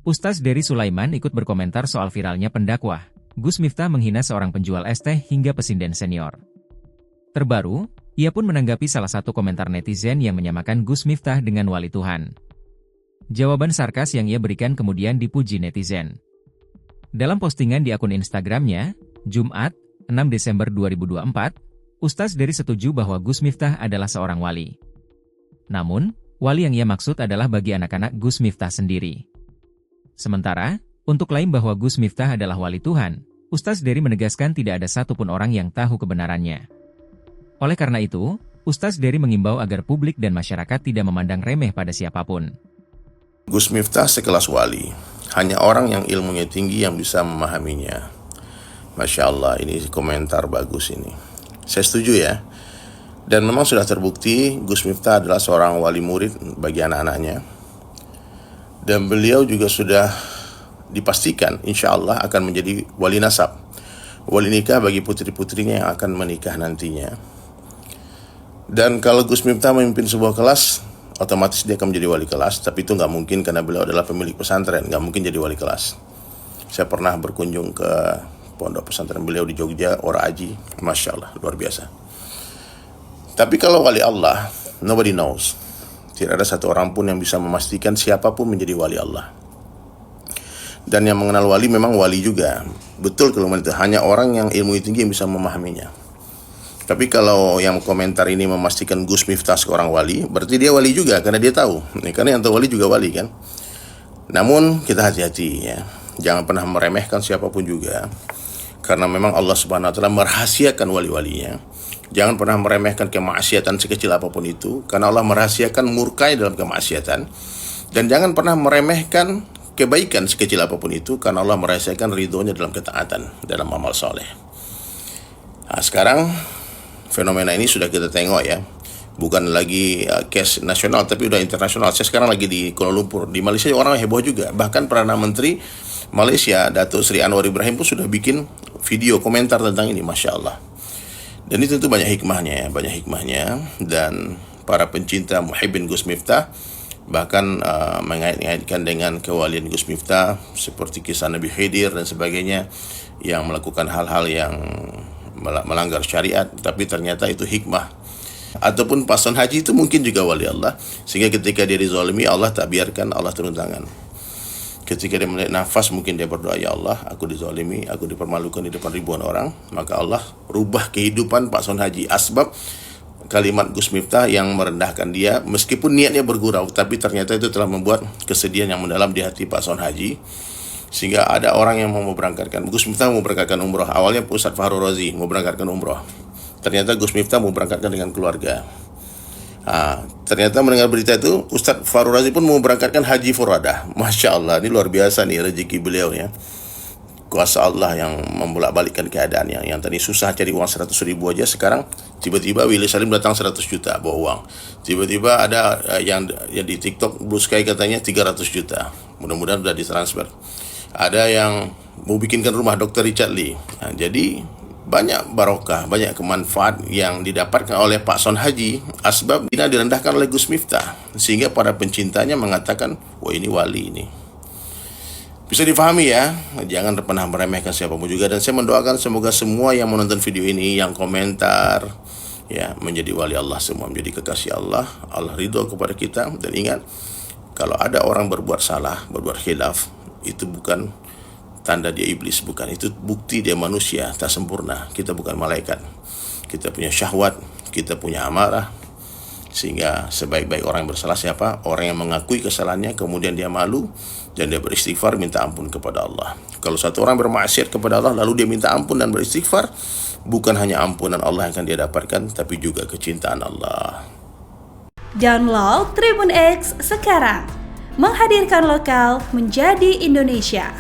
Ustaz Dery Sulaiman ikut berkomentar soal viralnya pendakwah Gus Miftah menghina seorang penjual es teh hingga pesinden senior. Terbaru, ia pun menanggapi salah satu komentar netizen yang menyamakan Gus Miftah dengan wali Tuhan. Jawaban sarkas yang ia berikan kemudian dipuji netizen. Dalam postingan di akun Instagramnya, Jumat, 6 Desember 2024, Ustaz Dery setuju bahwa Gus Miftah adalah seorang wali. Namun, wali yang ia maksud adalah bagi anak-anak Gus Miftah sendiri. Sementara, untuk klaim bahwa Gus Miftah adalah wali Tuhan, Ustaz Dery menegaskan tidak ada satupun orang yang tahu kebenarannya. Oleh karena itu, Ustaz Dery mengimbau agar publik dan masyarakat tidak memandang remeh pada siapapun. Gus Miftah sekelas wali, hanya orang yang ilmunya tinggi yang bisa memahaminya. Masya Allah, ini komentar bagus ini. Saya setuju ya. Dan memang sudah terbukti Gus Miftah adalah seorang wali murid bagi anak-anaknya. Dan beliau juga sudah dipastikan insya Allah akan menjadi wali nasab, wali nikah bagi putri-putrinya yang akan menikah nantinya. Dan kalau Gus Miftah memimpin sebuah kelas, otomatis dia akan menjadi wali kelas. Tapi itu nggak mungkin karena beliau adalah pemilik pesantren, nggak mungkin jadi wali kelas. Saya pernah berkunjung ke pondok pesantren beliau di Jogja, Ora Aji, Masya Allah, luar biasa. Tapi kalau wali Allah, nobody knows. Tidak ada satu orang pun yang bisa memastikan siapapun menjadi wali Allah. Dan yang mengenal wali memang wali juga. Betul kalau itu hanya orang yang ilmu tinggi yang bisa memahaminya. Tapi kalau yang komentar ini memastikan Gus Miftah seorang wali, berarti dia wali juga karena dia tahu. Karena yang tahu wali juga wali kan. Namun kita hati-hati ya. Jangan pernah meremehkan siapapun juga. Karena memang Allah Subhanahu wa taala merahasiakan wali-walinya. Jangan pernah meremehkan kemaksiatan sekecil apapun itu, karena Allah merahasiakan murkai dalam kemaksiatan. Dan jangan pernah meremehkan kebaikan sekecil apapun itu, karena Allah merahasiakan ridhonya dalam ketaatan, dalam amal soleh. Nah, sekarang fenomena ini sudah kita tengok ya. Bukan lagi case nasional, tapi udah internasional. Saya sekarang lagi di Kuala Lumpur. Di Malaysia orang heboh juga. Bahkan Perdana Menteri Malaysia, Datuk Seri Anwar Ibrahim pun sudah bikin video komentar tentang ini, Masya Allah. Dan ini tentu banyak hikmahnya ya, dan para pencinta muhibbin Gus Miftah bahkan mengait-ngaitkan dengan kewalian Gus Miftah seperti kisah Nabi Khidir dan sebagainya yang melakukan hal-hal yang melanggar syariat, tapi ternyata itu hikmah. Ataupun pason haji itu mungkin juga wali Allah, sehingga ketika dia dizalimi Allah tak biarkan, Allah turun tangan. Ketika dia melihat nafas, mungkin dia berdoa, ya Allah, aku dizalimi, aku dipermalukan di depan ribuan orang. Maka Allah rubah kehidupan Pak Son Haji. Asbab kalimat Gus Miftah yang merendahkan dia, meskipun niatnya bergurau, tapi ternyata itu telah membuat kesedihan yang mendalam di hati Pak Son Haji. Sehingga ada orang yang mau berangkatkan, Gus Miftah mau berangkatkan umroh. Awalnya Ustadz Fahru Razi mau berangkatkan umroh. Ternyata Gus Miftah mau berangkatkan dengan keluarga. Ternyata mendengar berita itu, Ustadz Fahru Razi pun mau berangkatkan haji furadah. Masya Allah, ini luar biasa nih rezeki beliau ya. Kuasa Allah yang membolak-balikkan keadaan yang tadi susah cari uang 100 ribu aja, sekarang tiba-tiba Willy Salim datang 100 juta bawa uang. Tiba-tiba ada yang di TikTok Blue Sky katanya 300 juta. Mudah-mudahan sudah ditransfer. Ada yang mau bikinkan rumah Dr. Richard Lee. Jadi banyak barokah, banyak kemanfaat yang didapatkan oleh Pak Son Haji asbab bina direndahkan oleh Gus Miftah, sehingga para pencintanya mengatakan, wah ini wali ini. Bisa difahami ya, jangan pernah meremehkan siapapun juga. Dan saya mendoakan semoga semua yang menonton video ini, yang komentar ya, menjadi wali Allah semua, menjadi kekasih Allah. Allah ridho kepada kita. Dan ingat, kalau ada orang berbuat salah, berbuat khilaf, itu bukan tanda dia iblis, bukan. Itu bukti dia manusia, tak sempurna. Kita bukan malaikat. Kita punya syahwat, kita punya amarah. Sehingga sebaik-baik orang yang bersalah siapa? Orang yang mengakui kesalahannya, kemudian dia malu, dan dia beristighfar, minta ampun kepada Allah. Kalau satu orang bermaksiat kepada Allah, lalu dia minta ampun dan beristighfar, bukan hanya ampunan Allah yang akan dia dapatkan, tapi juga kecintaan Allah. Download Tribun X sekarang. Menghadirkan lokal menjadi Indonesia.